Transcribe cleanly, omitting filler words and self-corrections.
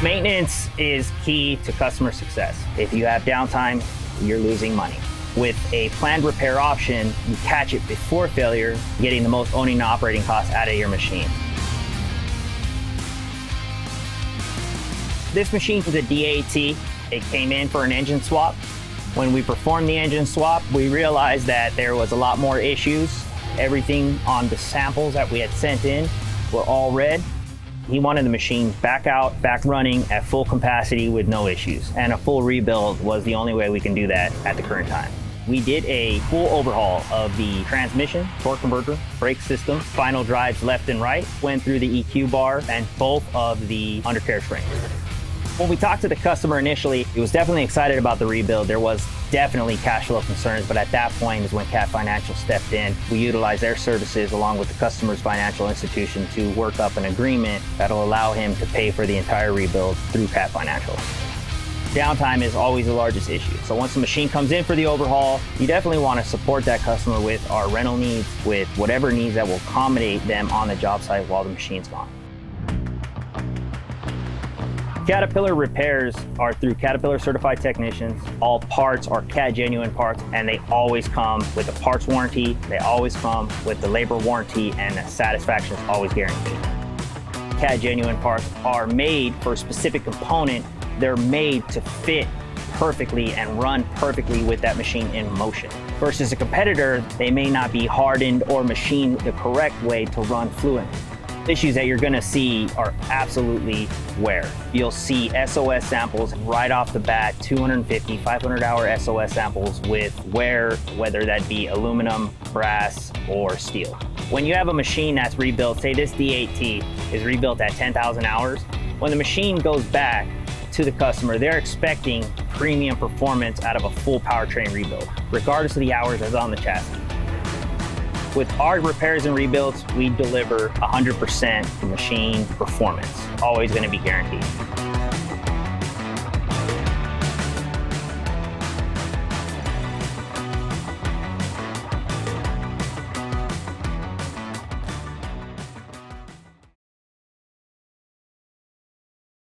Maintenance is key to customer success. If you have downtime, you're losing money. With a planned repair option, you catch it before failure, getting the most owning and operating costs out of your machine. This machine is a DAT. It came in for an engine swap. When we performed the engine swap, we realized that there was a lot more issues. Everything on the samples that we had sent in were all red. He wanted the machine back out, back running at full capacity with no issues. And a full rebuild was the only way we can do that at the current time. We did a full overhaul of the transmission, torque converter, brake system, final drives left and right, went through the EQ bar and both of the undercarriage springs. When we talked to the customer initially, he was definitely excited about the rebuild. There was definitely cash flow concerns, but at that point is when Cat Financial stepped in. We utilized their services along with the customer's financial institution to work up an agreement that'll allow him to pay for the entire rebuild through Cat Financial. Downtime is always the largest issue. So once the machine comes in for the overhaul, you definitely want to support that customer with our rental needs, with whatever needs that will accommodate them on the job site while the machine's gone. Caterpillar repairs are through Caterpillar certified technicians. All parts are Cat genuine parts, and they always come with a parts warranty. They always come with the labor warranty, and the satisfaction is always guaranteed. Cat genuine parts are made for a specific component. They're made to fit perfectly and run perfectly with that machine in motion. Versus a competitor, they may not be hardened or machined the correct way to run fluently. Issues that you're gonna see are absolutely wear. You'll see SOS samples right off the bat, 250, 500 hour SOS samples with wear, whether that be aluminum, brass, or steel. When you have a machine that's rebuilt, say this DAT is rebuilt at 10,000 hours, when the machine goes back to the customer, they're expecting premium performance out of a full powertrain rebuild, regardless of the hours that's on the chassis. With our repairs and rebuilds, we deliver 100% machine performance, always going to be guaranteed.